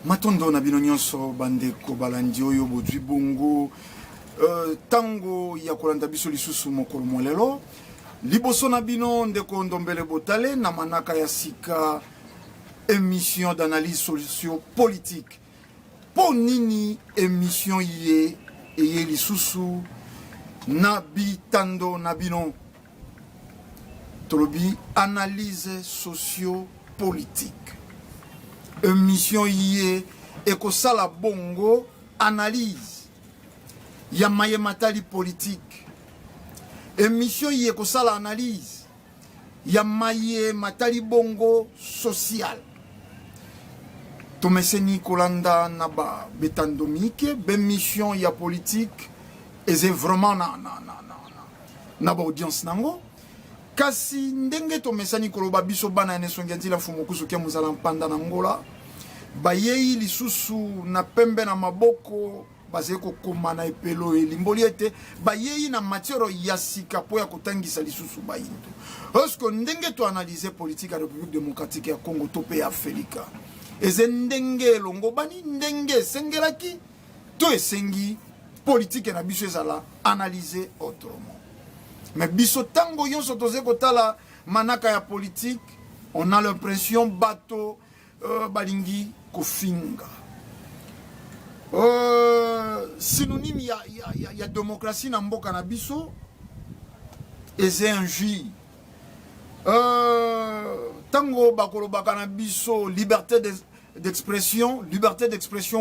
Matondo na bino nyonso bandeko balandi oyo bodwi bongo tango ya kolanda biso lisusu mokolo molelo liboso na bino ndeko Ndombele Botale na manaka ya sika émission d'analyse socio-politique. Po nini émission ye eye lisusu na bitando na bino tolobi analyse socio-politique. Émission yé ekosala bongo analyse ya maye matali politique. Émission yé ekosala analyse ya maye matali bongo social. Tomeseni kolanda na ba betandomike bémission ya politique et c'est vraiment na ba audience nango. Kasi ndenge tomesani koloba biso bana ene songenzi la fumukusu ke muzala mpanda na ngola bayei lisusu na pembe na maboko bazeko komana epelo elimboli ete bayei na matière ya sika po ya kotangisa lisusu bayinto osko ndenge to analyser politique ya République démocratique ya Congo to pe Afrika eze ndenge longo bani ndenge sengelaki to esengi politique na biso ezala analyser autrement. Mais biso tango yonso toze kotala manaka ya politique, on a l'impression bato balingi kofinga. Synonyme ya démocratie na mboka na biso eze injure. Tango bakolo bakana biso liberté d'expression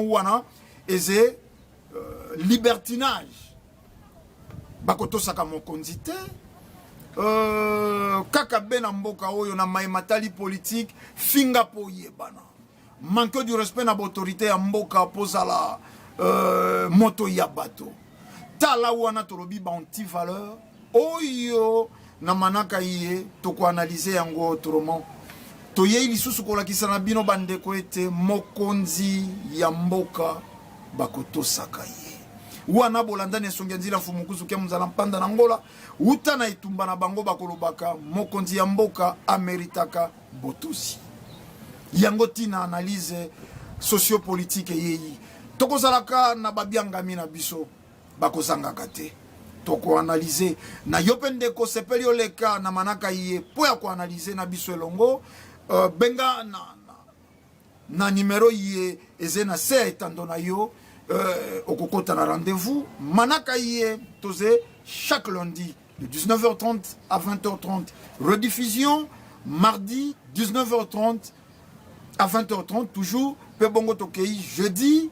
wana eze libertinage. Bakoto saka mokonzi te kaka bena mboka oyo na matali politique finga po yebana manque du respect na autorité ya mboka pozala moto ya bato tala wana tolobi ba anti valeur oyo na manaka iye to ko analyser yango autrement to ye lisusu ko lakisa na bino bandeko ete mokonzi ya mboka bakoto saka ye wana bolanda ne songenzi la fumukusu ke muzala mpanda na ngola uta na itumba na bango bakolobaka mokonzi ya mboka ameritaka botosi yango tina analyse sociopolitique yeyi tokozalaka na babiangami na biso bakozangaka te toko analyser na yopende ko sepeli oleka na manaka iye po ya ko analyser na biso elongo benga na numero iye ezena se etando na yo au Kokota na rendez-vous manaka yé tozé chaque lundi de 19h30 à 20h30 rediffusion mardi 19h30 à 20h30 toujours pe bongo tokei jeudi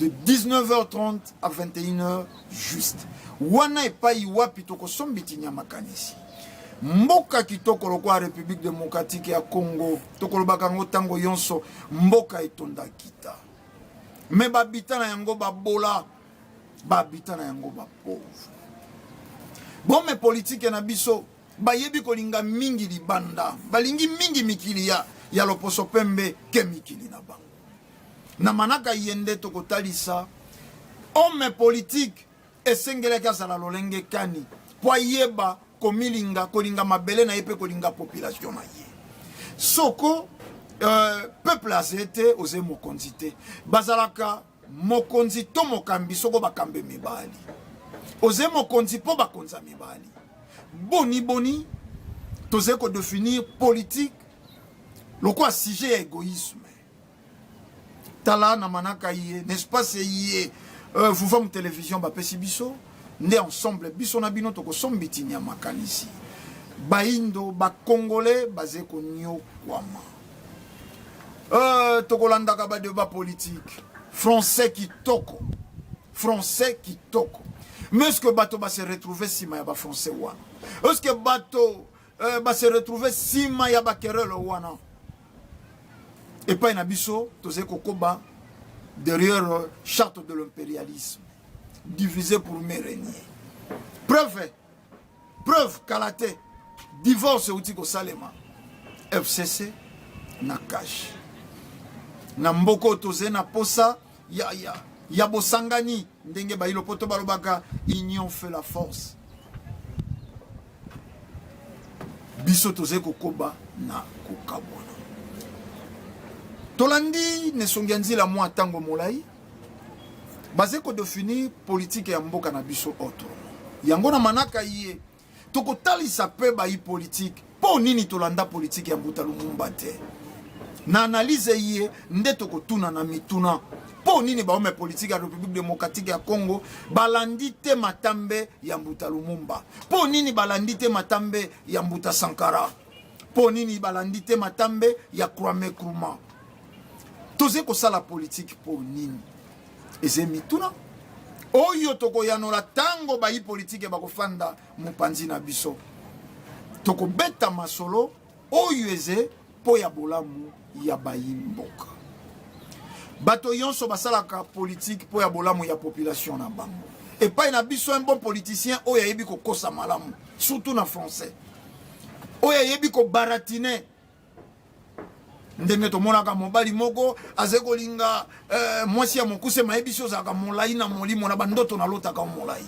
de 19h30 à 21h juste wana epai wapi toko sombiti nyamakanisi mboka kitoko lokwa République démocratique ya Congo toko lobaka ngo tango yonso mboka etonda kita. Mais babita na yango babola babita na yango ba pauvre. Bon mais politique na biso bayebi kolinga mingi libanda balingi mingi mikili ya loposo pembe ke mikili na bango. Na manaka yende to kotalisa homme politique esengele ka sala lolenge kani po yeba komilinga kolinga mabele na yepe kolinga population na ye. Soko peuple azete oze mokonzi te bazalaka mokonzi to mokambi soko bakambe mibali oze mokonzi po bakonza mibali boni toze ko définir politique lokwa sujet ya égoïsme tala na manaka yé n'est-ce pas c'est yé vous voyez télévision ba pesi biso nde ensemble biso na bino to ko sombiti nya makanisi baindo ba congolais bazé ko nyo kwama tokolanda ka ba débat politique français qui toko mais est-ce que bato va se retrouver sima ya ba français wana est-ce que bato va se retrouver sima ya ba kerelo wana et pas na biso tozé kokoba derrière charte de l'impérialisme divisé pour mieux régner preuve kalaté divorce outiko salema FCC na cash na mboko toze na posa ya bosangani ndenge bailo poto balobaka union fait la force biso toze kokoba na kokabona Tolandi ne songenzi la mwa tango molai. Basé ko définir politique ya mboka na biso autre. Yango na manaka yé. Toko talisa pe ba yi politique. Po nini tolanda politique ya Mbuta Lumumba te. Na analyse yé nde toko tuna na mituna. Po nini ba ome politique ya République démocratique ya Congo balandi te matambe ya Mbuta Lumumba. Po nini balandi te matambe ya Mbuta Sankara. Po nini balandi te matambe ya Kwame Nkrumah. Toze ko sala politique po nini. Eze mituna. Oyo toko yanola tango ba yi politique ba kofanda mupanzi na biso. Toko beta masolo oyo eze po ya bolamu ya bayi mboka. Bato yonso basalaka politique po ya bolamu ya population na bango. Et pas na biso un bon politicien oyo yebi ko kosa malamu, surtout na français. Oyo yebi ko baratine. Ndenge to monaka mobali moko azeko linga mwasi ya mokuse mayebiso zaka molai na molimo na bandoto na lota ka molai.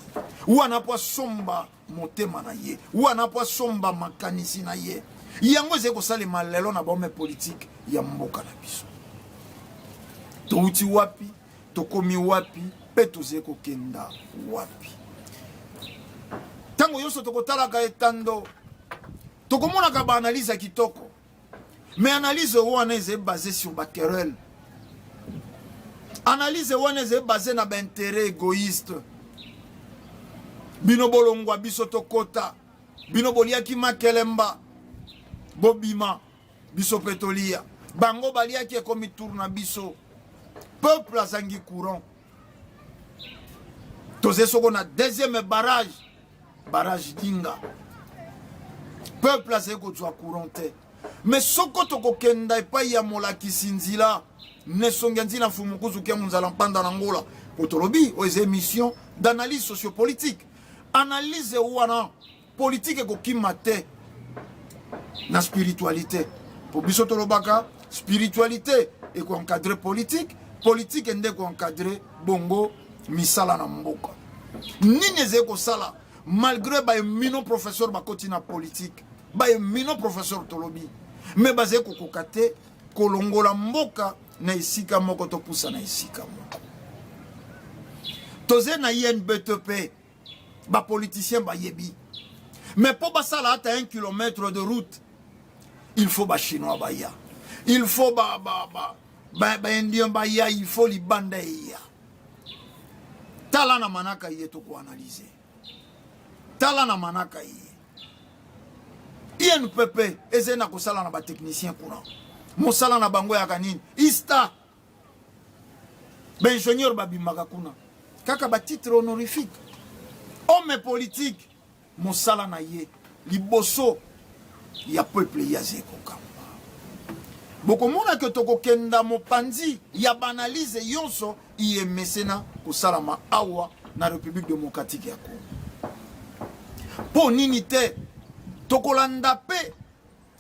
Wana po somba motema na ye. Wana po somba makanisi na ye. Yango zeko sale malelo na bome politique ya mboka na biso. To uti wapi, to komi wapi, pe to zeko kenda wapi. Tango yoso to kotala ka etando. To komona ka ba analyse kitoko. Mais analyse wana est basée sur ba querelle. Analyse wana est basée na ba intérêt égoïste. Bino bolongwa biso tokota. Bino boliaki makelemba. Bobima biso petolia. Bango baliaki ekomi tourna biso. Peuple azangi courant. Toze soko na deuxième barrage. Barrage Dinga. Peuple azeko twa couranté. Mais soko toko kenda epa ya molaki sinzila ne songenzi na fumukuzu kia munzala mpanda na ngola potolobi aux émissions d'analyse sociopolitique. Analyse wana politique ko kimate na spiritualité. Pour biso tolobaka spiritualité et ko encadrer politique, politique ende ko encadrer bongo misala na mboka. Nini zeko sala malgré ba mino professeur bakoti na politique. Ba mino professeur tolobi mais basé ko kokate kolongola mboka na isika moko to pusa na isika moko toze na INBTP ba politicien ba yebi mais pour basala ata 1 kilomètre de route il faut ba chinois ba ya il faut ba indien ba ya il faut libanda ya tala na manaka yeto ko analyser tala na manaka ye INPP ezena kosala na ba technicien courant mosala na bango ya kanini ista ben ingénieur babimaka kuna kaka ba titre honorifique homme politique mosala na ye liboso ya peuple ya zeko kamba bokomona ke tokokenda mopanzi ya banalize yonso iemesena kosalama awa na République démocratique ya Congo po nini te tokolanda pe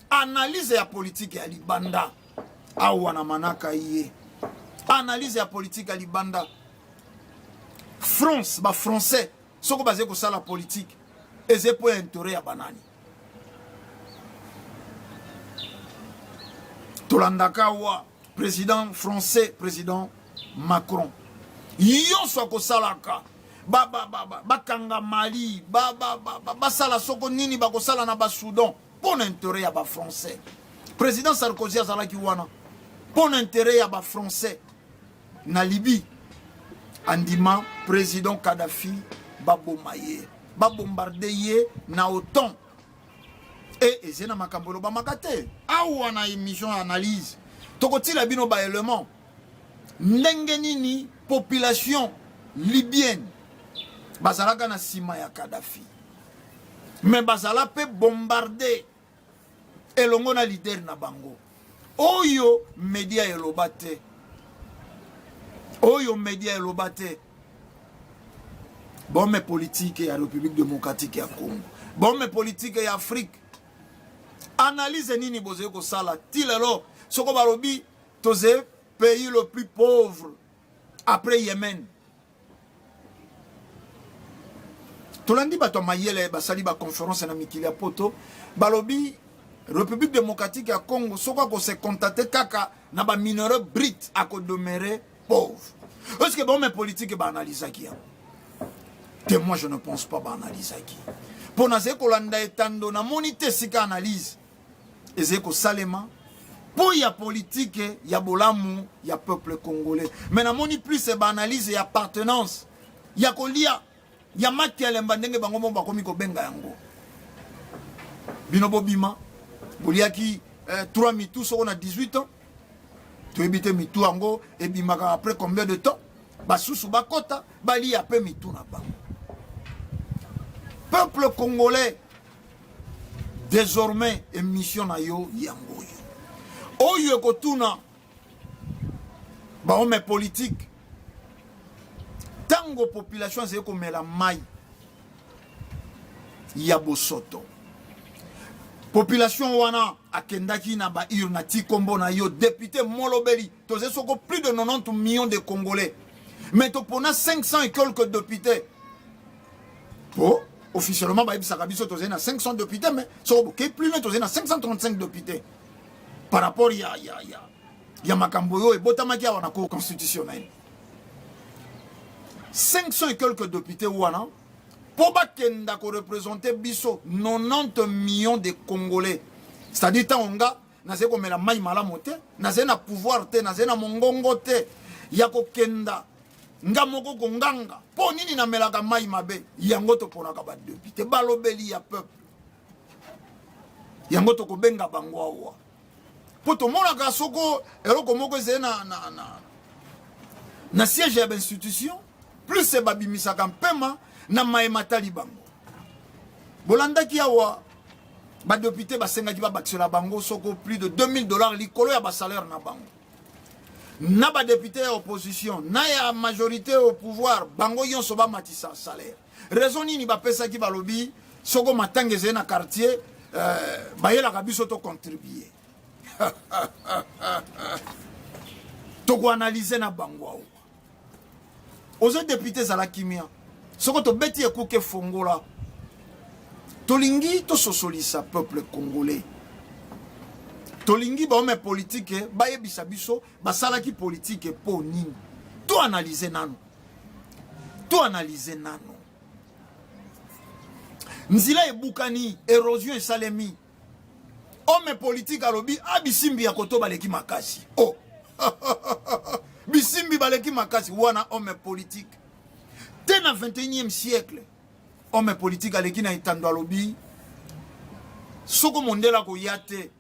analyse ya politique ya libanda awa na manaka iye analyse ya politique ya libanda France ba français soko basé ko sala politique eze po intérêt ya banani tolandaka wa président français président Macron yonso ko salaka bakanga Mali basala soko nini bakosala na ba Soudan pour intérêt ya ba français président Sarkozy azalaki wana pour intérêt ya ba français na Libye andima président Kadhafi babomaye babombarder na OTAN et ezena makambolo ba makate awa na émission analyse tokotila bino ba élément ndenge nini population libyenne bazalaka na sima ya Kadhafi mais bazala pe bombarder elongo na leader na bango oyo media elobate bombe politique ya République démocratique ya Congo bombe politique ya Afrique analyse nini boze ko sala tilelo soko balobi toze pays le plus pauvre après Yémen. Tolandi bato mayele basali ba conférence na mikili ya poto balobi République démocratique ya Congo soko ko se contacter kaka na ba minerai brut à demeurer pauvre. Est-ce que bon mes politiques ba analyse qui que moi je ne pense pas ba analyse qui. Pour naze ko landa etando na monite sika analyse. Ezeko salema pour ya politique ya bolamu ya peuple congolais. Mais na moni plus c'est ba analyse ya appartenance. Ya kolia ya makele mbandenge bango mo bakomi ko benga yango. Binobo bima boliaki 3 mitou so on a 18 ans. Tu éviter mitou ango et bimaka après combien de temps? Basusu bakota bali ya pe mitou na bango. Peuple congolais désormais émission na yo yango yo. Oyo ekotuna ba homme politique tango population zeko mela mai ya bosoto. Population wana akendaki na ba urna ti kombo na yo député Molobeli toze soko plus de 90 millions de Congolais. Mais to pona 500 et quelques députés. Oh, officiellement ba ibisa kabiso toze na 500 députés mais so plus mais toze na 535 députés. Par rapport ya makambo yo et botamaki ya wana cour constitutionnelle. 500 et quelques députés wana pour bakenda ko représenter biso 90 millions de Congolais. C'est-à-dire tangonga naze ko mela mai malamu te, naze na pouvoir te, naze na mongongo te ya ko kenda ngamoko ko nganga. Po nini na melaka mai mabe yango to ponaka ba député balobeli ya peuple. Yango to ko benga bango awa. Po to monaka soko eloko moko zena na siège ya institution plus c'est babimisa kampema na maema talibango. Bolanda ki awa ba député ba senga ki ba bakisela bango soko plus de $2000 likolo ya ba salaire na bango. Na ba député à opposition, na ya majorité au pouvoir, bango yon soba matisa salaire. Raison nini ba pesa ki ba lobby soko matangeze na quartier ba yela kabiso to contribuer. To ko analyser na bango awa. Aux députés à la kimia. Soko to beti ekuke fongola. Tolingi to sosolisa peuple congolais. Tolingi ba homme politique ba yebisa biso ba salaki politique po nini. To analyser nano. To analyser nano. Nzila ebukani érosion et salemi. Homme politique alobi abisimbi ya koto baleki makasi. Oh. Bisimbi baleki makasi wana homme politique. Dès le 21e siècle, homme politique aleki na itando alobi soko mondela ko yate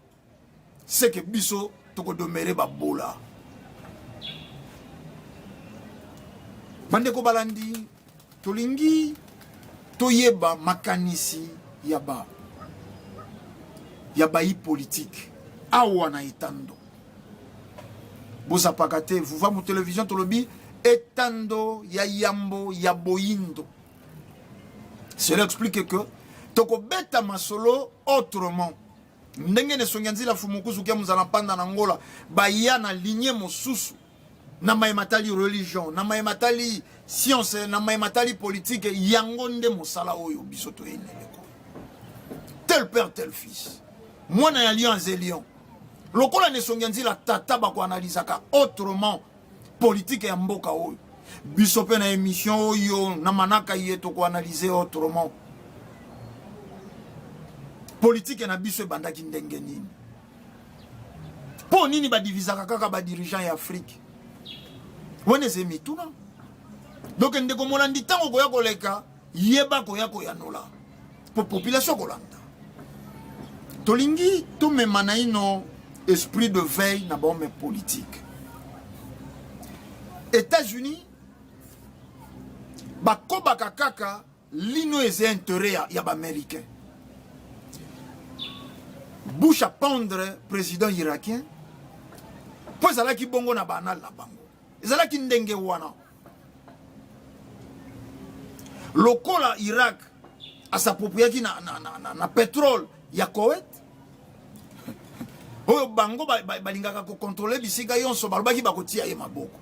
c'est que biso toko domere babola. Bande ko balandi tolingi toyeba makanisi yaba yi politique awa na itando. Bosa pakate vous voyez mon télévision tolobi etando ya yambo ya boyindo. Cela explique que toko beta masolo autrement. Ndenge ne songanzi la fumukuzu ke muzala panda na ngola ba ya na lignée mosusu na maimatali religion na maimatali science na maimatali politique yango nde mosala oyo bisoto eneleko. Tel père tel fils. Moi na ya lion zelion. Lokola ne songanzi la tata ba ko analizaka autrement politique ya mboka oyo. Biso pe na émission oyo na manaka yeto ko analyser autrement. Politique na biso bandaki ndenge nini. Po nini ba divisaka kaka ba dirigeant ya Afrique. Wone zemi tuna. Donc ndeko molandi tango ko ya koleka yeba ko ya nola. Po population kolanda. Tolingi to me manaino esprit de veille na bombe politique. États-Unis bakobaka kaka lino eze intérêt ya ba américain. Bush à pendre président irakien. Puis ça là qui bongo na banal la bango. Ça là qui ndenge wana. Lokola Irak a sa propriété na pétrole ya Koweït. Oyo bango balingaka ko contrôler bisika yonso balbaki bakotia ye maboko.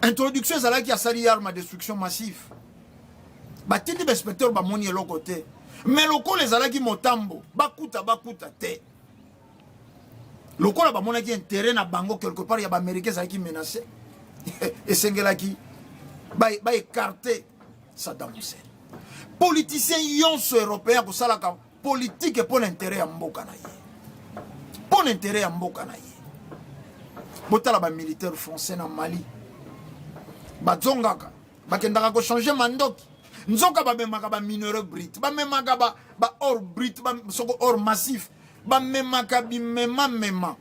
Introduction ça là qui a sali arme à destruction massive. Batindi inspecteur ba moni eloko côté. Mais loko les alaki motambo bakuta te lokola ba monaki intérêt na bango quelque part ya ba américain ça qui menacé et sengelaki ba écarter Saddam Hussein. Politiciens yonso européens ko salaka politique pour l'intérêt ya mboka na ye. Pour l'intérêt ya mboka na ye. Botala ba militaire français na Mali. Ba zongaka ba kendaka ko changer mandoki. Nzoka ba memaka ba minerai brut, ba memaka ba or brut, ba soko or massif, ba memaka bi mema.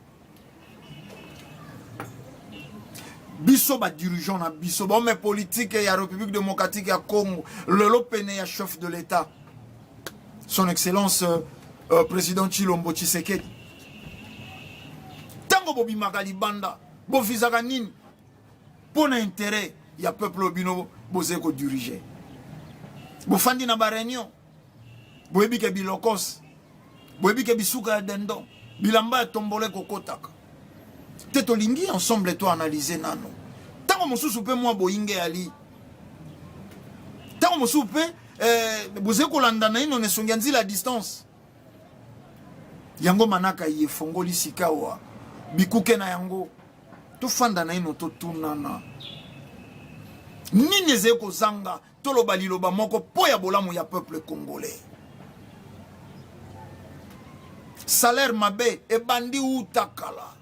Biso ba dirigeant na biso ba mais politique ya République démocratique ya Congo, le lopene ya chef de l'État. Son excellence président Tshilombo Tshisekedi. Tango bobi makalibanda, bo vizaka nini pour intérêt ya peuple obino boze ko diriger. Bofandi na ba réunion boyebi ke bilokos boyebi ke bisuka ya dendo bilamba ya tombole kokotaka te tolingi ensemble to analyser nano tango mosusu pe mwa boyinge ali tango mosusu pe boze kolanda na ino ne songi nzila distance yango manaka ye fongoli sikawa bikuke na yango to fanda na ino to tunana nini zeko zanga toloba liloba moko po ya bolamu ya peuple congolais. Salaire mabe e bandi utakala.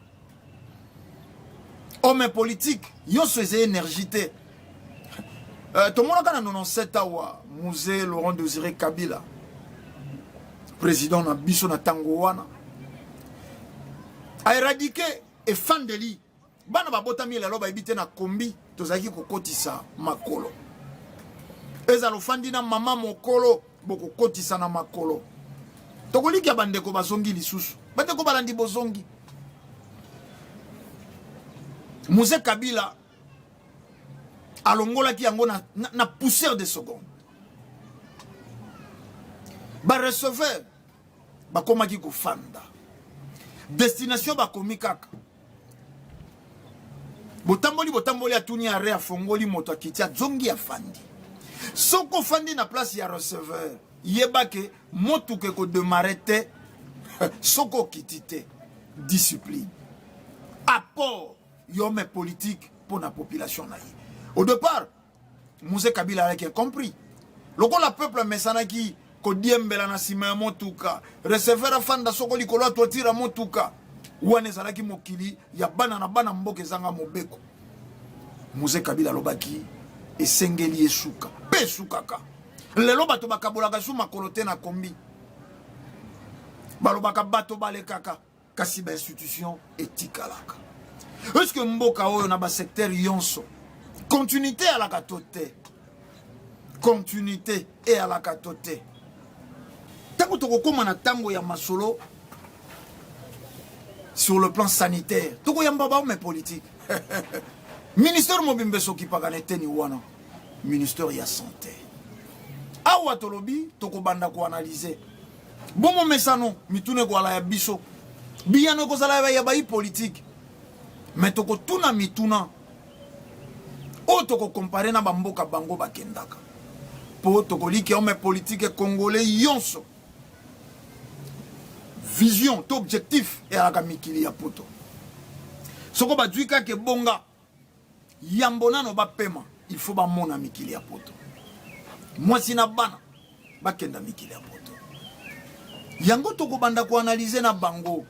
Homme politique yonso eze énergité. Tout le monde a 97 awa musée Laurent Désiré Kabila président na biso na tango wana a éradiqué et fandeli bana babotami lelo ba ebite na kombi tozaki kokotisa makolo ezalo fandi na mama mokolo boko kotisa na makolo tokoliki bandeko bazongi lisusu bandeko balandi bozongi Musée Kabila alongola ki yango na poussière de seconde ba receveur ba komaki ko fanda destination ba komikaka botamboli atuni are afongoli moto akitia zongi ya fandi soko fandi na place ya receveur yebake motuke ko demarete soko kitite discipline apport yome politique pour la population naïe. Au départ Musée Kabila a compris loko la peuple mesanaki ko diembela na sima motuka receveur afanda soko likolo to tira motuka wane zalaki mokili ya bana na bana mboke zanga mobeko Musée Kabila lobaki esengeli esuka pe sukaka lelo bato bakabolaka su makolote na kombi balobaka bato balekaka kasi ba institution etikalaka est-ce que mboka oyo na ba secteur yonso continuité à la katote continuité et à la katote tango toko koma na tango ya masolo sur le plan sanitaire toko yamba ba mais politique ministère mobimbe soki paganete ni wana ministère ya santé awa tolobi toko banda ko analyser bomo mesano mitune ko ala ya biso biyano ko sala ya ba politique mais toko tuna mituna o toko comparer na bamboka bango bakendaka po toko liki homme politique congolais yonso vision to objectif et ala mikili ya poto soko badwika ke bonga yambona no bapema il faut ba mona mikili ya poto moi sina bana bakenda mikili ya poto yango toko banda ko analyser na bango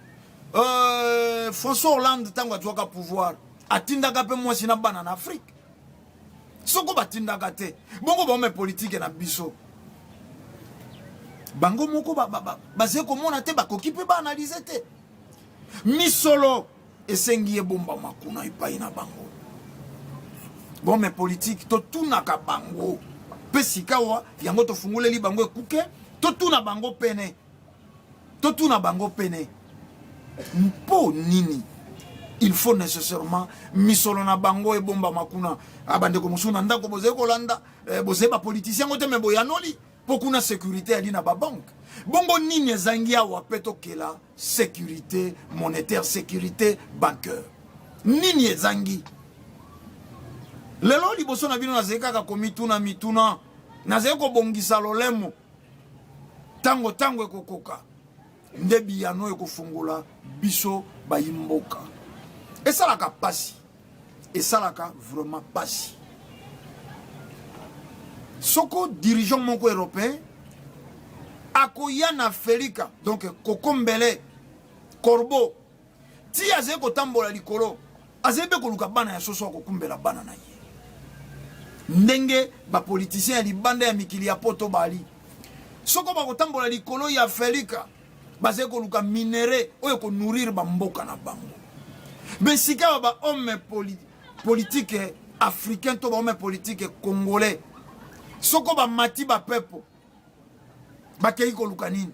François Hollande tango atwaka pouvoir atindaka pe moi sina bana na Afrique soko batindaka te bongo ba homme politique na biso bango moko baze komona te bakoki pe ba analyser te misolo esengi ebomba makuna epai na bango bon mais politique to tunaka bango pe sikawa yango to funguleli bango ekuke to tuna bango pene mpo nini il faut nécessairement misolo na bango ebomba makuna abande ko musuna ndako boze kolanda boze ba politicien ngote me boyanoli pokuna sécurité ali na ba banque bongo nini ezangia wa peto kela sécurité monétaire sécurité bancaire nini ezangi lelo liboso na bino na zekaka ko mituna na zeko bongisa lolemo tango ekokoka nde biyano ekofungola biso bayimboka. Et ça la pasi. Et ça la vraiment pasi. Soko dirigeant moko européen akoya na Felika donc Kokombele Corbeau ti aze ko tambola likolo azebe ko luka bana ya soso ko kumbela bana na ye ndenge ba politicien ya libanda ya mikili ya poto bali soko ba ko tambola likolo ya Felika baze ko luka minere oyo ko nourrir ba mboka na bango mais sika ba homme politique africain to ba homme politique congolais soko ba mati ba pepo ba kei ko luka nini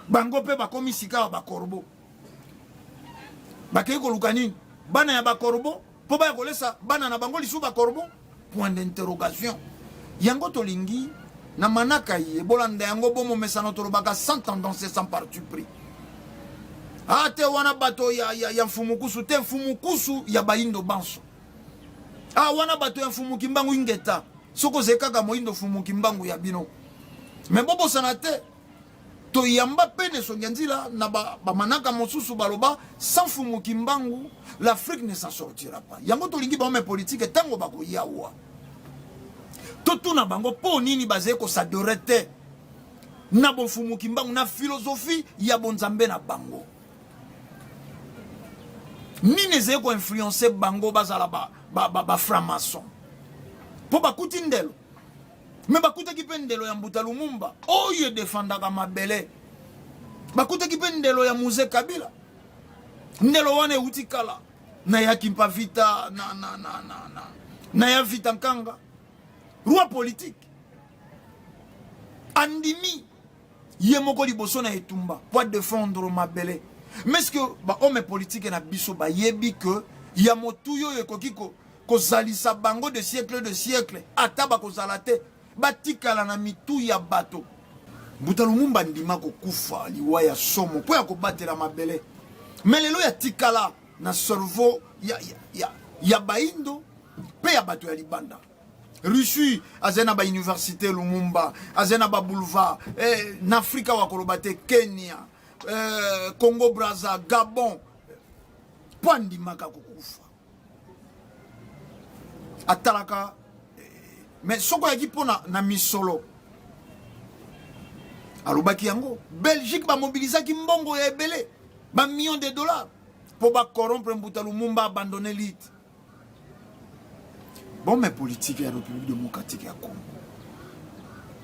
bango pe ba komi sika ba Corbeau ba kei ko luka nini bana ya ba Corbeau po ba ko lesa bana na bango lisu ba Corbeau point d'interrogation yango tolingi na manaka ye bolanda yango bomo mesano tolobaka sans tendance sans parti pris ate wana bato ya mfumukusu te mfumukusu ya baindo banso wana bato ya mfumuki mbangu ingeta soko zekaka moindo fumuki mbangu ya bino mais bobo sanate to yamba pene songanzila na ba manaka mosusu baloba sans fumuki mbangu l'Afrique ne s'en sortira pas yango tolingi ba homme politique tango bako yawa to na bango po nini bazé ko s'adorete na bon fumuki mbangu na philosophie ya bonzambe na bango nini zé ko influencer bango bazala ba franc-maçon po bakuti ndelo me bakuta kipendelo ya Mbuta Lumumba oyo defendaka mabele bakuta kipendelo ya Muze Kabila ndelo wane utikala na ya Kimpavita na ya Vita Nkanga roi politique andimi ye moko liboso na etumba pour défendre mabele mais est-ce que ba homme politique na biso ba yebi que ya motuyo ekokiko kozalisa bango de siècle ataba kozalate batikala na mitu ya bato Mbuta Lumumba ndima ko kufa liwa ya somo po ya ko batela mabele melelo ya tikala na cerveau ya baindo pe ya bato ya libanda Russie azena ba université Lumumba azena ba boulevard na Afrika wa kolobate Kenya Congo Brazza Gabon po ndima ka kufa atalaka mais soko yaki pona na misolo alobaki yango Belgique ba mobilisaki mbongo ya ebele ba millions de dollars pour ba corrompre Mbuta Lumumba abandonner l'île bon mais politique ya République démocratique ya Congo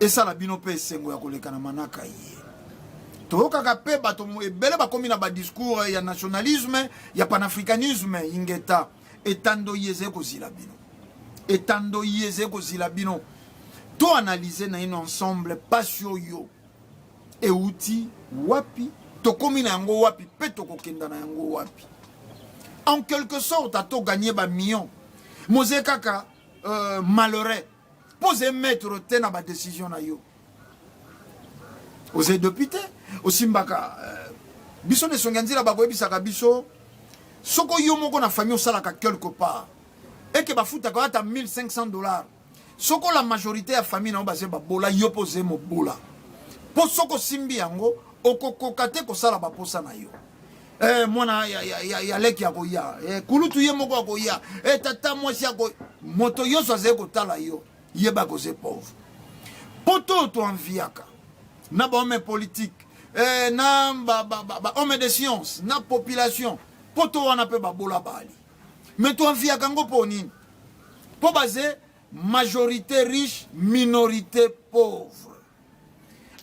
et ça la bino pe sengo ya koleka na manaka ye to kaka pe bato ebele ba komi na ba discours ya nationalisme ya panafricanisme ingeta etando yeze ko zila bino etando yeze ko zila bino to analyser na ino ensemble passion yo e outi wapi to komi na yango wapi pe to kokenda na yango wapi en quelque sorte to gagner ba million moze kaka malheureux poser mettre te na ba décision na yo ose député osimbaka biso ne songanzira ba koyebisaka biso soko yo moko na famille osalaka quelque part et que bafuta ko ata $1,500 soko la majorité ya famille na baze ba bola yo poser mo bola po soko simbi yango okokokate ko sala ba posa na yo mwana ya leki ya koya kulutu ye moko akoya tata mwasi yako moto yo soze ko tala yo ye ba ko se pauvre poto to enviaka na ba homme politique na ba homme de science na population poto wana pe ba bola bali mais to enviaka ngo po nini po basé majorité riche minorité pauvre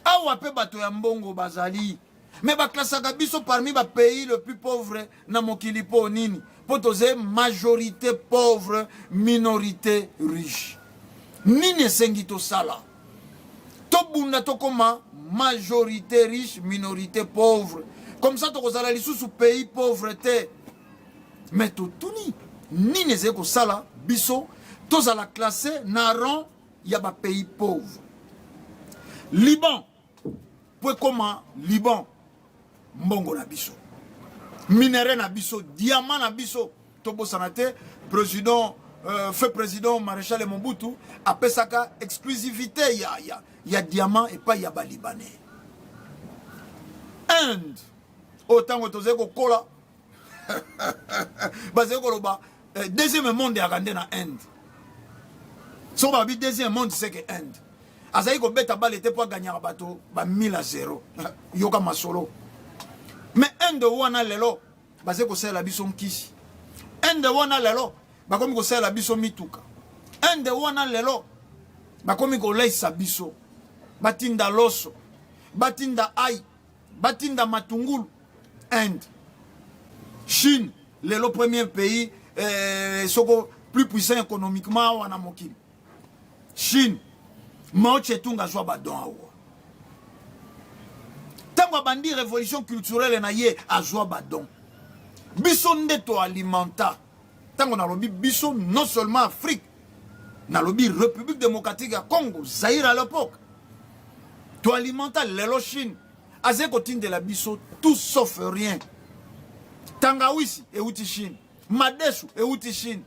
awa pe bato ya mbongo bazali mais baklasaka biso parmi ba pays le plus pauvre na mokili po nini po toze majorité pauvre minorité riche nini esengi tosala tobunda tokoma majorité riche minorité pauvre comme ça tokozala lisusu pays pauvreté mais totuni nini ezali kosala biso tozala classé na rang ya ba pays pauvre Liban po koma Liban mbongo na biso minéraux na biso diamant na biso tobosana te président fait président maréchal Mobutu apesaka exclusivité ya diamant et pas ya ba libanais Inde autant que tozé ko kola basé ko loba deuxième monde ya kande na Inde so ba bi deuxième monde c'est que Inde azayi ko beta balle te pour gagner bateau ba 1000-0 yoka masolo mais Inde wana lelo basé ko sala biso mkisi Inde wana lelo bakomi ko sala biso mituka Inde wana lelo bakomi ko leisa biso batinda loso batinda ai batinda matungulu Inde Chine le premier pays plus puissant économiquement wana mokili Chine Mao Tse-tung azwa badon awa tango bandi révolution culturelle na ye azwa badon biso ndeto alimenta tango na lobi biso non seulement Afrique na lobi République démocratique ya Congo Zaïre à l'époque to alimenta lelo Chine aze kotinde la biso tout sauf rien Tangawisi et outi Chine Madesu et outi Chine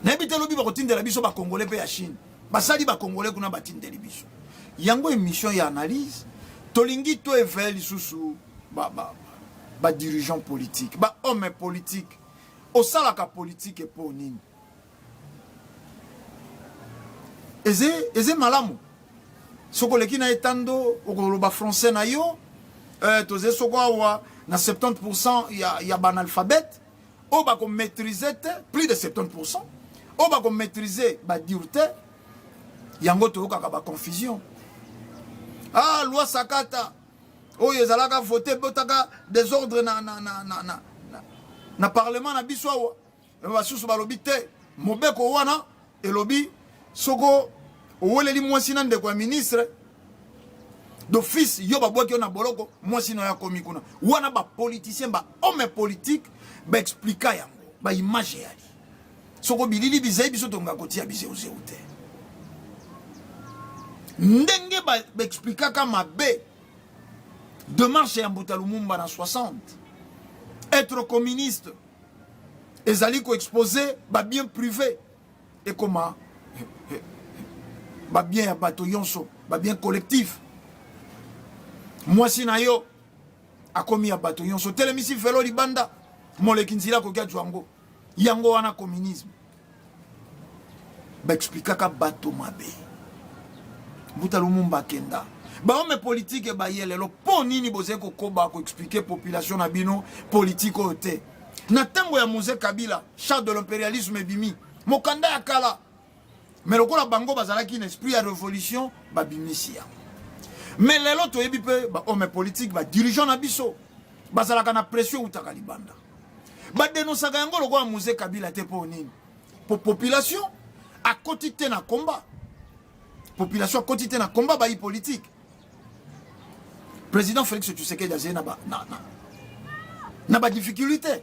Nebite lobi ba kotinde la biso ba Congolais pe ya Chine basali ba Congolais kuna batinde li biso yango émission ya analyse tolingi to evel susu ba dirigeant politique ba homme politique au salaka politique et pour nini eze malamu soko leki na etando okoloba français na yo toze soko awa na 70% ya banalphabète o ba ko maîtriser plus de 70% o ba ko maîtriser ba diurté yango to kaka ba confusion ah loi sakata o yezalaka voter botaka désordre na parlement na biso awa ba susu ba lobi te mobeko wana e lobi soko oweleli mwasi na ndeko ya ministre d'office yo babwaki yo na boloko mwasi na ya komi kuna wana ba politicien ba homme politique ba explica yango ba image yali soko bilili bizai biso tonga kotia bizeuze ute ndenge ba explica kama be démarche ya Mbuta Lumumba na 60 être communiste ezali ko exposer ba bien privé et comment ba bien ya bato yonso ba bien collectif mwasi na yo akomi ya bato yonso telemisi felo libanda moleki nzila ko kya jwango yango wana communisme ba explica ka bato mabe Mbuta Lumumba kenda ba homme politique ba yelelo po nini boze ko koba ko expliquer population na bino politique ote na tango ya Mose Kabila char de l'impérialisme bimi mokanda ya kala mais le la bango bazalaki un esprit à révolution babimisia mais lelo to yebi pe ba homme politique ba dirigeant na biso bazalaka na pression utaka libanda ba dénonçaka yango le kwa Mose Kabila te po nini pour population à quotité na combat population à quotité na combat ba politique président Félix Tshisekedi azena ba na ba difficulté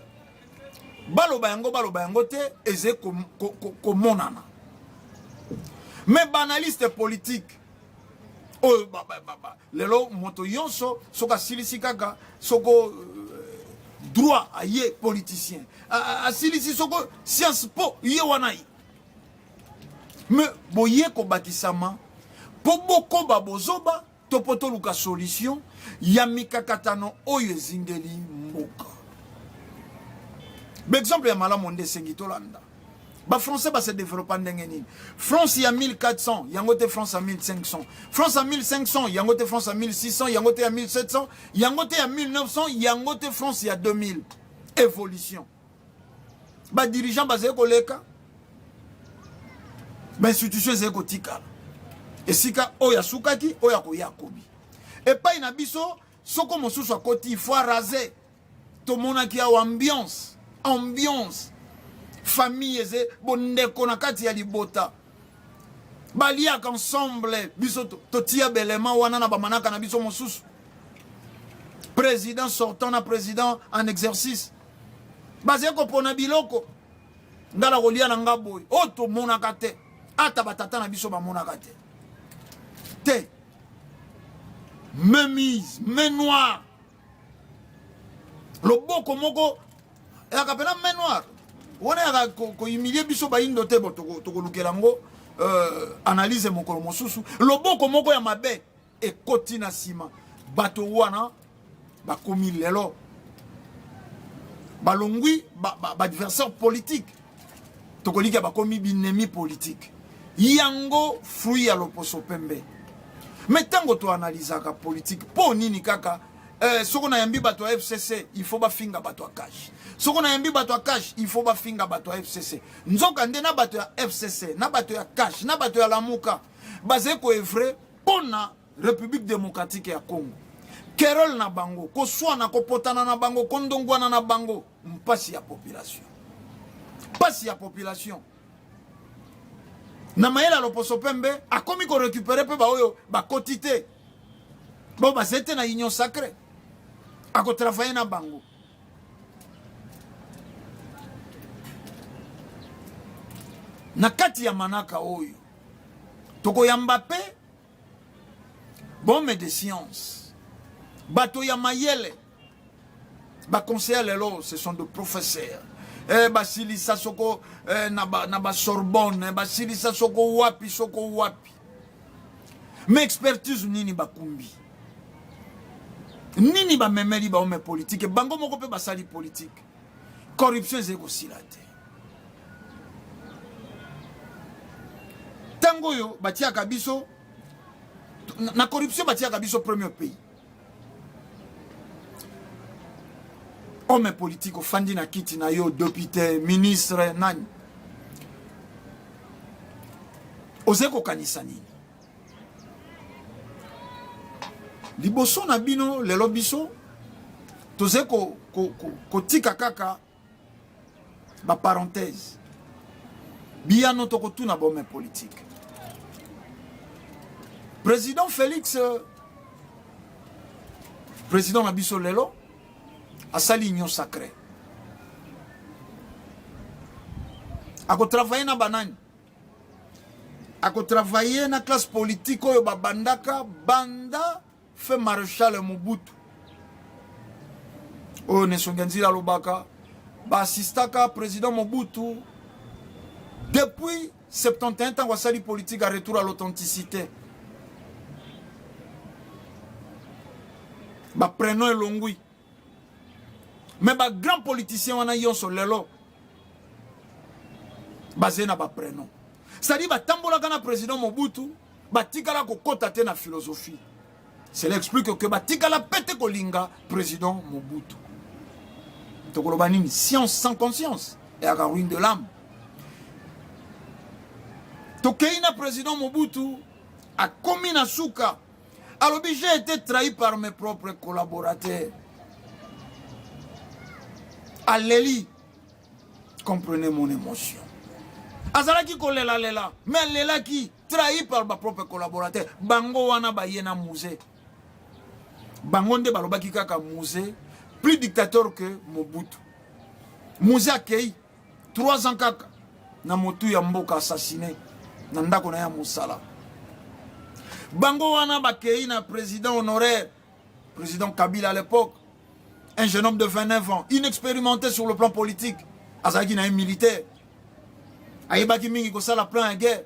baloba yango te eze ko monana mais banaliste politique oh lelo moto yonso soka silisi kaka soko droit à ye politicien a silisi soko science po ye wanai mais boye ko batisama po boko babozoba to poto luka solution ya mikakatano oyo zingeli mboka exemple ya malamu nde sengi tolanda ba français ba se développer ndenge nini France ya 1400 yango te France à 1500 France à 1500 yango te France à 1600 yango te à 1700 yango te à 1900 yango te France ya 2000 évolution ba dirigeant basé koleka ba institution zé kotika et sika oya sukaki oya ko yakobi et pas ina biso soko mosusu akoti il faut raser to monaki ya ambiance famille eze bondeko na kati ya libota baliaka ensemble biso totia belema wana na bamanaka na biso mosusu président sortant na président en exercice basé ko pona biloko ngala kolia na ngaboy o to monaka te ata batata na biso ba monaka te memise main noire loboko moko yakapena main noire wona yaka ko humilier biso ba indo te bo to ko lukelango analyse mokolo mosusu loboko moko ya mabe ekoti na sima bato wana bakomi lelo balongwi adversaire politique tokolika bakomi binemi politique yango fruit ya loposo pembe mais tango to analysaka politique po nini kaka soko na yambi bato ya FCC il faut bafinga bato ya cash soko na yambi bato ya cash il faut bafinga bato ya FCC nzoka nde na bato ya FCC na bato ya cash na bato ya lamuka bazé ko evre pona République démocratique ya Congo kerol na bango ko swana ko potana na bango kondongwana na bango mpasi ya population pasi ya population na mayela loposo pembe akomi ko récupérer pe ba oyo ba quotité bon ba c'était na union sacrée ako travailler na bango na kati ya manaka oyo toko ya Mbappé bon mais de science bato ya mayele ba conseiller lelo ce sont de professeurs basilisa soko na ba Sorbonne basilisa soko wapi mais expertise nini bakumbi nini ba memeli ba homme politique bango moko pe basali politique corruption zeko silate tango yo batia kabiso na corruption batia kabiso premier pays homme politique ofandi na kiti na yo député ministre nani ozeko kanisa nini liboso na bino lelo biso tozeko kotika kaka ba parenthèse biano toko tuna homme politique président Félix président na biso lelo asali union sacrée ako travailler na banani ako travailler na classe politique oyo babandaka banda fait maréchal Mobutu oyo nesonganzila lobaka ba assistaka président Mobutu depuis 71 ans wasali politique à retour à l'authenticité ba prénom elongwi mais ba grand politicien wana yonso lelo basé na ba prénom c'est-à-dire ba tambolaka na président Mobutu batikala ko kota te na philosophie cela explique que batikala pete kolinga président Mobutu tokoloba nini science sans conscience et à la ruine de l'âme tokeina président Mobutu a commis na souka alors j'ai été trahi par mes propres collaborateurs Alléli, comprenez mon émotion. Azalaki kolela lela, mais lela qui trahi par ma propre collaborateur. Bango wana bayena musée. Bango nde balobaki kaka musée, plus dictateur que Mobutu. Musée akei 3 ans kaka na motu ya mboka assassiné na ndako na ya musala. Bango wana bakei na président honoraire, président Kabila à l'époque. Un jeune homme de 29 ans, inexpérimenté sur le plan politique. Azaki na un militaire. Ayebaki mingi ko sala plan de guerre.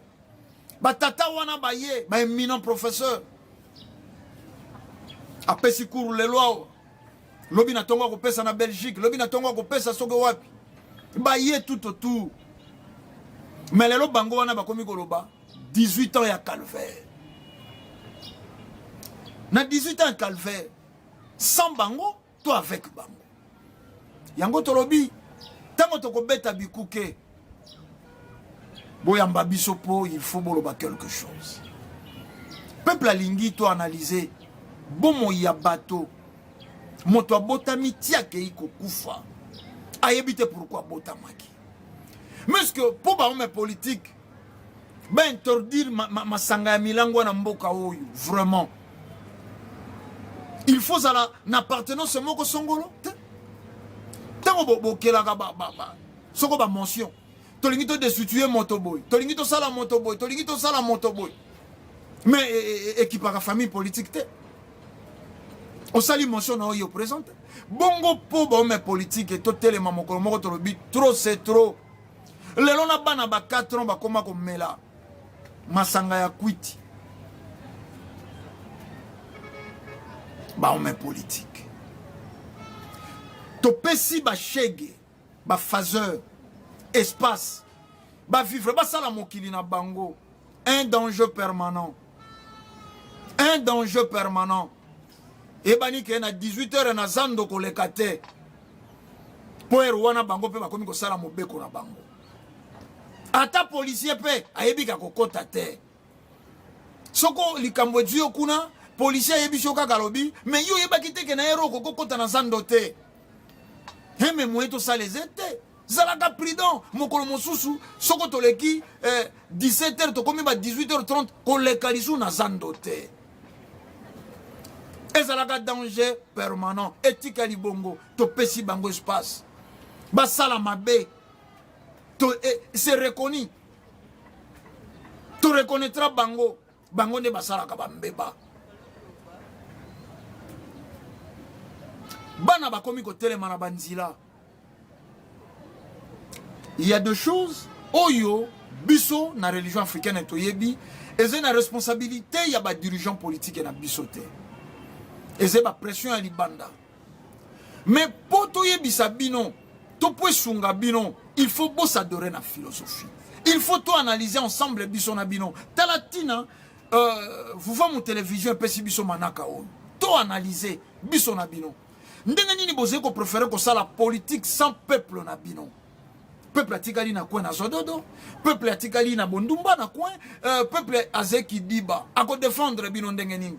Batata wana baye, ba éminent professeur. Apesi cours les lois. Lobi na tongo ko pesa na Belgique, lobi na tongo ko pesa sogo wapi. Baye tout autour. Mais lelo bango wana bakomi koloba 18 ans ya calvaire. Na 18 ans calvaire. Sans bango toi avec bango yango tolobi tango toko beta bikuke boyamba biso po il faut boloba quelque chose peuple alingi to analyser bomo ya bato moto abotami tiake iko kufa ayebite pourquoi botamaki mais que pour ba homme politique ben interdire masanga ya milango na mboka oyo vraiment il faut ça n'appartenance moko songolo tango bokelaka soko ba mention tolingi to destituer motoboy tolingi to sala motoboy tolingi to sala motoboy mais équipaka famille politique te o sali mention na yo présente bongo po ba homme politique et to telema mokolo moko to lobi trop c'est trop lelo na bana ba 4 ans ba koma ko mela masanga ya kwiti ba homme politique. To pesi ba chege, ba phaseur, espace, ba vivre, ba sala mokili na bango. Un danger permanent. Un danger permanent. Et bani ke na 18h na zando ko lekate. Po wana bango pe bakomi ko sala mobeko na bango. Ata policier pe ayebi ka kokota te. Soko likambo dio kuna policier ayebi shoka kalobi mais yo yeba kite ke na ero kokota na zando te. Heme mweto salezete. Zalaka prudent mokolo mosusu soko toleki 17h to komi ba 18h30 ko lekalisu na zando te. Ezalaka danger permanent etika libongo to pesi bango espace. Basala mabe c'est reconnu. Tu reconnaîtras bango bango ne basala ka bambeba. Bana bakomi ko telema na banzila. Il y a deux choses. Oyo, biso, na religion africaine et toyebi, et c'est une responsabilité, il y a des dirigeants politiques et na bisote. Et c'est la pression à l'ibanda. Mais pour toyebi sa bino, to pouvez sunga bino, il faut beau s'adorer na philosophie. Il faut tout analyser ensemble biso na bino. Talatina, vous voyez mon télévision et pesi biso manaka on. Tout analyser biso na bino. Ndenge nini boze ko préférer ko ça la politique sans peuple na bino. Peuple atikali na coin na zododo, peuple atikali na bondumba na coin, peuple azeki diba, ako défendre bino ndenge nini.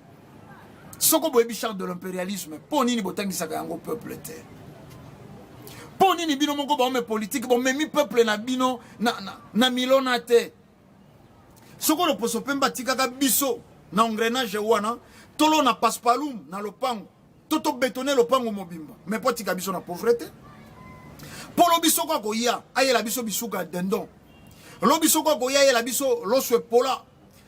Soko boyebi charte de l'impérialisme, po nini botangisaka yango peuple te. Po nini bino moko ba homme politique, bon memi peuple na bino na milona te. Soko lo poso pemba tikaka biso na engrenage wana, tolo na paspalum na lopango, toto bétonner lopango mobimba, mais po tika biso na pauvreté. Pour l'obisoko à Goya, aïe la biso bisuka dendon. L'obisoko à Goya, aïe la biso l'oswe pola.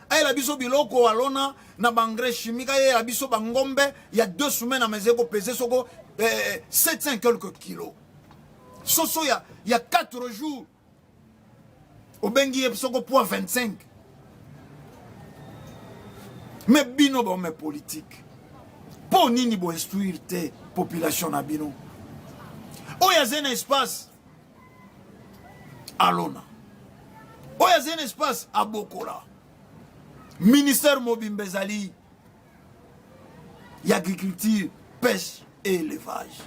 Aïe la biso biloko alona, na bangre chimique, aïe la biso bangombe, il y a 2 semaines à mes égo pesé soko 700 quelques kilos. Soso, il y a 4 jours. Au bengi soko poids 25. Mais bino ba me politique. Pour nini bo instruire te population na bino. Oh, il y a un espace à Lona. Oh, il y a un espace à Bokola. Ministère Mobimbezali. Il y a agriculture, pêche et élevage.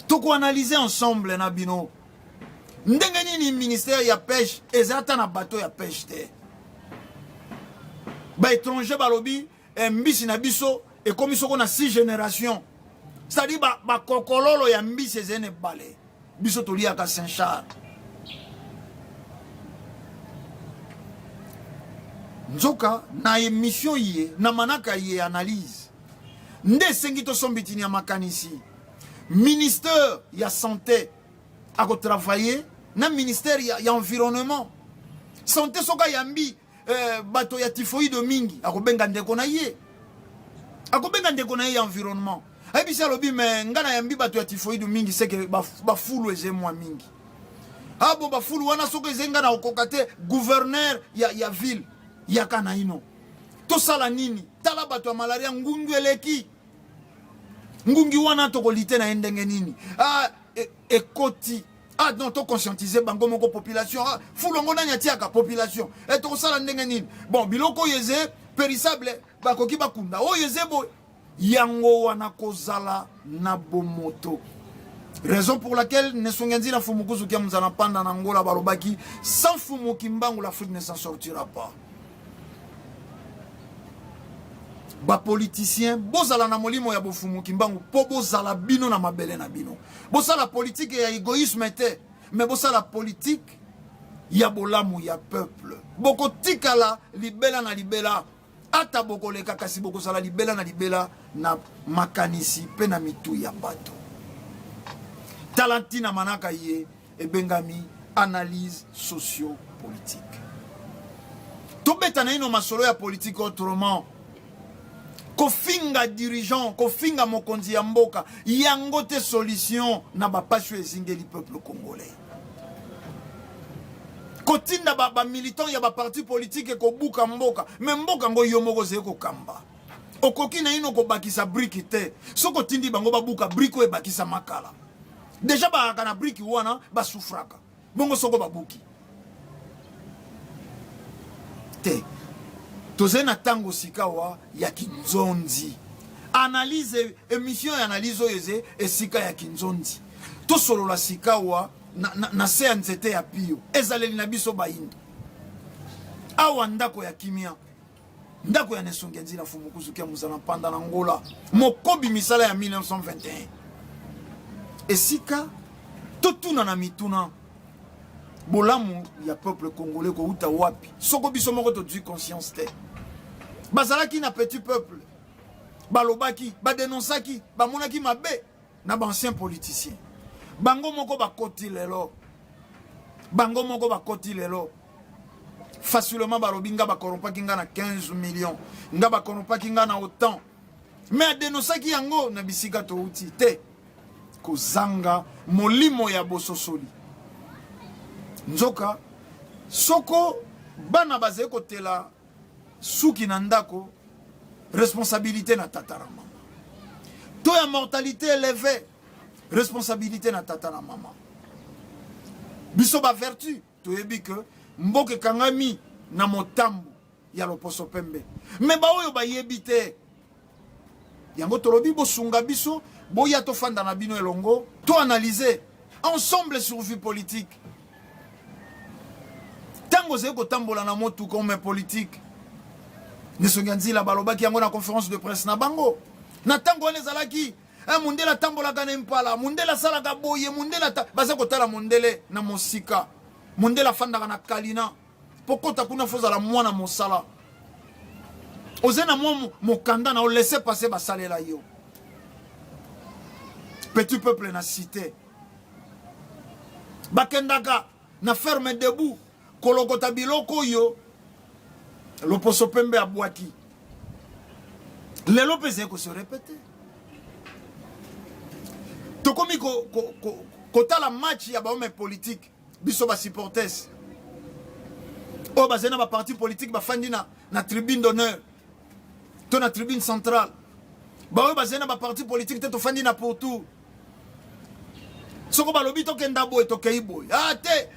Tout quoi analyser ensemble, Nabino. Ndengeni ni ministère ya pêche, et zata na bateau ya pêche te. Ba étranger balobi, mbisi na biso, et comme ils sont na 6 générations. C'est-à-dire ba kokololo ya mbisi zene balé. Biso tolia ka Saint-Charles. Nzoka na émission yé, na manaka yé analyse. Nde sengi to sombitini ya makanisi. Ministère ya santé a ko travailler na ministère ya environnement. Santé soka yambi bato ya typhoïde mingi a ko benga ndeko na yé. A ko benga ndeko na yé environnement. Aibisa lobi me ngana yambi bato ya typhoïde mingi c'est que ba fulu eze mwa mingi. Ah bon ba fulu wana soko eze ngana okokate gouverneur ya ville ya kana ino. To sala nini? Tala bato ya malaria ngungu eleki. Ngungi wana to kolite na ndenge nini? Ah ekoti. Ah non to conscientiser bango moko population. Ah fulu ngona nyatiaka population. Et to sala ndenge nini? Bon biloko yeze périssable bakoki bakunda. O yeze bo yango wana kozala na bomoto. Raison pour laquelle Nesonganzi la Fumukuzu qui a panda n'angola balobaki sans Fumukimbangu l'Afrique ne s'en sortira pas. Ba politicien bozala na molimo ya Fumukimbangu po bozala bino na mabele na bino. Bozala politique ya égoïsme te, mais bozala politique ya bolamu ya peuple. Boko tikala libela na libela. Ata boko leka kasi boko sala libela na makanisi pe na mitu ya bato. Talantina manaka ye e bengami analyse socio-politique. Tobeta na ino masolo ya politique autrement. Kofinga dirigeant, kofinga mokonzi ya mboka, yango te solution na ba pashu ezingeli peuple congolais. Kotinda ba militant ya ba parti politique ko buka mboka, mais mboka ngo yomoko zeko kamba. okoki na ino ko bakisa brique te soko tindi bango babuka brique e bakisa makala déjà ba kana brique wana ba souffraka bongo soko babuki te tozena tango sikawa ya kinzonzi analyse émission ya analyse oyeze esika ya kinzonzi to solo la sikawa na se nzete ya pio ezaleli na biso bayindo awa ndako ya kimia ndako ya nesongi nzila fumukuzu kia muzana panda na ngola mokobi misala ya 1921 esika totuna na mituna bolamu ya peuple congolais ko uta wapi soko biso moko to du conscience te bazalaki na petit peuple balobaki badenonsaki bamonaki mabe na bancien politicien bango moko bakoti lelo facilement balobi nga bakorompaki nga na 15 millions nga bakorompaki nga na autant mais adenosaki yango na bisika to uti te kozanga molimo ya bososoli nzoka soko bana bazali kotela suki na ndako responsabilité na tata na mama to ya mortalité élevée responsabilité na tata na mama biso ba vertu toyebi que mboke kangami na motambo ya loposo pembe me ba oyo bayebi te yango tolobi bosunga biso boya tofanda na bino elongo to analyser ensemble sur vie politique tango zeko kotambola na motu comme politique nesongi nzila balobaki yango na conférence de presse na bango na tango wana ezalaki mundela tambolaka na impala mundela salaka boye mundela baza kotala mundele na mosika mundela fandaka na kalina pokota kuna fozala mwana mosala ozena mwa mokanda na laisser passer basalela yo petit peuple na cité bakendaka na ferme debout kolokota biloko yo loposo pembe abwaki lelo pese ko se répéter tokomi kotala match ya bahomme politique biso ba supporters o bazena ba parti politique bafandi na tribune d'honneur to na tribune centrale ba o bazena ba parti politique te to fandi na pourtour soko balobi to kenda boy to kei boy te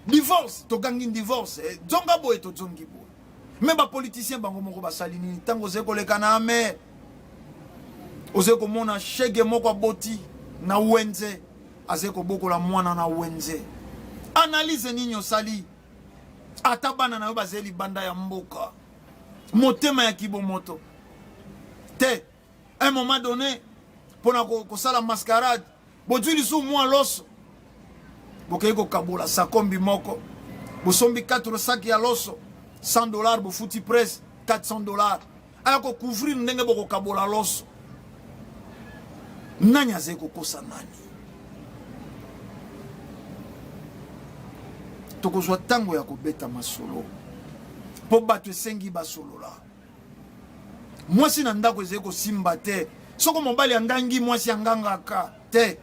divorce to gangi divorce zonga boy to zongi boy mais ba politicien bango moko basalini tango zeko leka na ame ozeko mona shege moko boti na wenze azeko boko la mwana na wenze analyse ninyo sali atabana na yo bazeli banda ya mboka motema ya kibomoto te un moment donné pona ko sala mascarade bojuli sou moi loso bokei ko kabola sakombi moko bosombi 4 sacs ya loso $100 bofuti presse $400 aya ko couvrir ndenge boko kabola loso nani azeko kosa nani tokozwa tango ya kobeta masolo po bato esengi basolola mwasi na ndako ezeko simba te soko mobali angangi mwasi angangaka te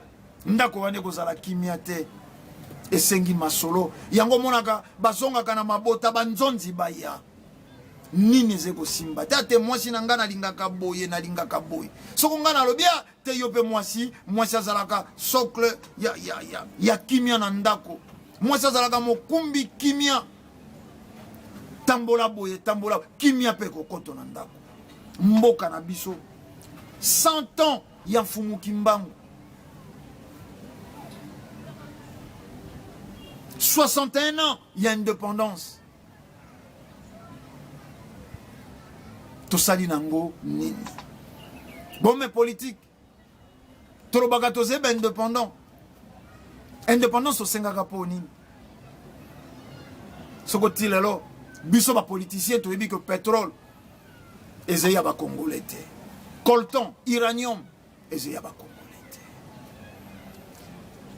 ndako wane kozala kimia te esengi masolo yango monaka bazongaka na mabota banzonzi baya nini ezeko simba te ate mwasi na nga nalingaka boye soko nga nalobia te yo pe mwasi azalaka socle ya kimia na ndako mwasi azalaka mokumbi kimia tambola boye tambola kimia pe kokoto na ndako mboka na biso 100 ans ya mfumu kimbangu 61 ans ya indépendance tosali nango nini bome politique tolobaka tozeba indépendance osengaka po nini soko ti lelo biso bapoliticien toyebi ke pétrole ezali ya bakongolais te coltan uranium ezali ya bakongolais te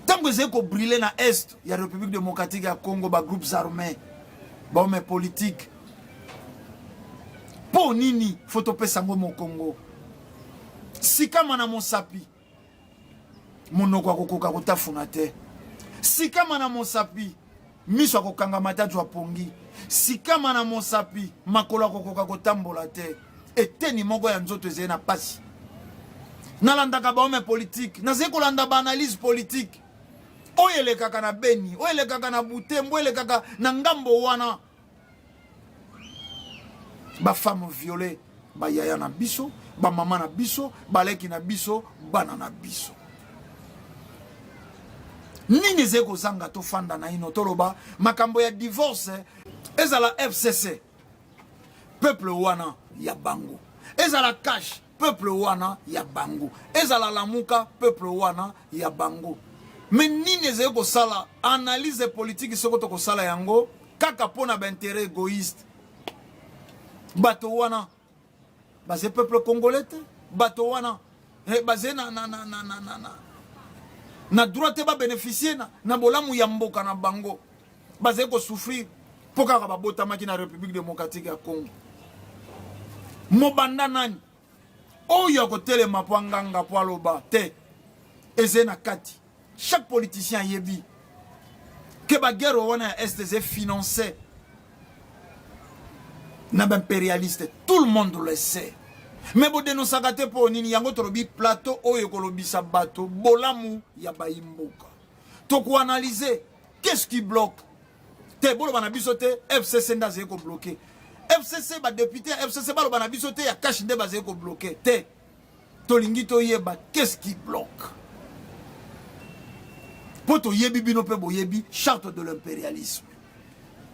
ntango ezali kobrile na est ya république démocratique ya congo bagroupes armés bome politique po nini fo topesa yango mokongo sikama na mosapi monoko akokoka kotafuna te sikama na mosapi miso akokanga matatu apongi sikama na mosapi makolo akokoka kotambola te eteni moko ya nzoto ezali na pasi nalandaka baome politique nazali kolanda baanalyse politique oyo elekaka na Beni oyo elekaka na Butembo oyo elekaka na ngambo wana bafemme violée bayaya na biso bamama na biso baleki na biso bana na biso nini ezali kozanga tofanda na ino toloba makambo ya divorce ezala FCC peuple wana ya bango ezala cash peuple wana ya bango ezala lamuka peuple wana ya bango mais nini ezali kosala analyse politique soko tokosala yango kaka pona ba intérêt égoïste bato wana basé peuple congolais te bato wana basé na droit te ba bénéficier na bolamu ya mboka na bango basé ko souffrir poka ka babotamaki na République démocratique ya Congo mobanda nani oyo kotelema po nganga po aloba te eze na kati chaque politicien yebi que ba guerre wana ya STZ financé na impérialiste tout le monde le sait mais bo dénonçaka te po nini yango tolobi plateau oyo kolobisa bato bolamu ya baimboka to ko analyser qu'est-ce qui bloque te bolo bana biso te FCC ndaze ko bloquer FCC ba député FCC balo bana biso te ya cash nde baze ko bloquer te tolingi to yeba qu'est-ce qui bloque poto yebi bino pe bo yebi charte de l'impérialisme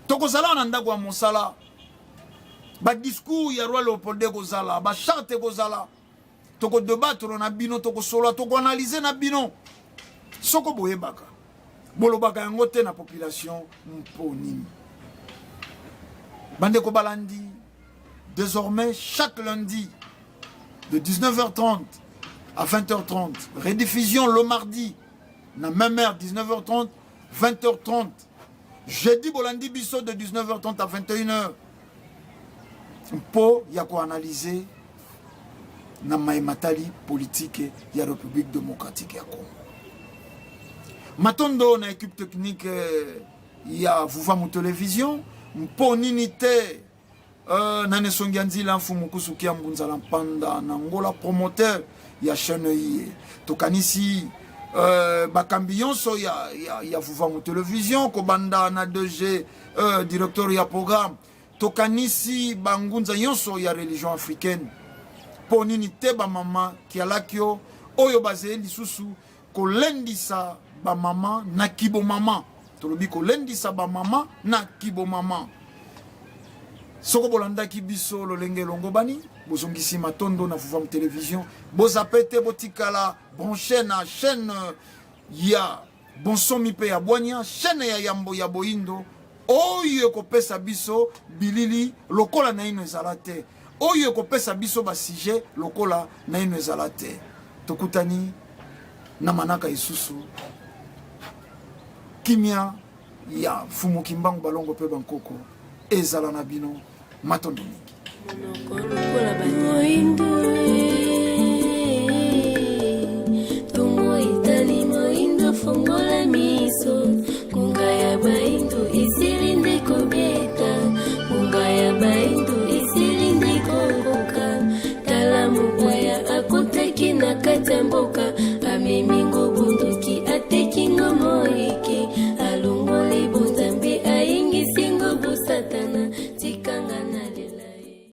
toko sala na ndako ya mosala ba discours ya roi Léopold kozala ba charte kozala toko débattre na bino toko solo toko analyser na bino soko boyebaka bolobaka yango te na population mponini bande ko balandi désormais chaque lundi de 19h30 à 20h30 rediffusion le mardi na même heure 19h30 20h30 jeudi bolandi biso de 19h30 à 21h pour ya ko analyser na maimatali politique ya République démocratique ya Congo matondo na équipe technique ya Vuvamu télévision mpo nini te nane songi nzila mfumu kusukia mbunzala mpanda na ngola promoteur ya chaîne yi tokanisi bakambi yonso ya Vuvamu télévision ko banda na 2G directeur ya programme tokanisi bangunza yonso ya religion africaine po nini te ba mama kialakio oyo bazeli lisusu kolendisa ba mama na kibo mama tolobi kolendisa ba mama na kibo mama soko bolanda ki biso lolenge longo bani bozongisi matondo na Vuvamu télévision bozapete botikala branché na chaîne ya bonsomi pe ya bwanya chaîne ya yambo ya boindo oyo kopesa biso bilili lokola na ino ezalate oyo kopesa biso ba sujet lokola na ino ezalate tokutani na manaka isusu kimia ya fumu kimbangu balongo pe bankoko ezala na bino matondo mingi tungo itali moindo fongola miso kunga ya baindo isilinde kobeta kunga ya baindo isilinde kokoka tala mubwaya akuteki na katamboka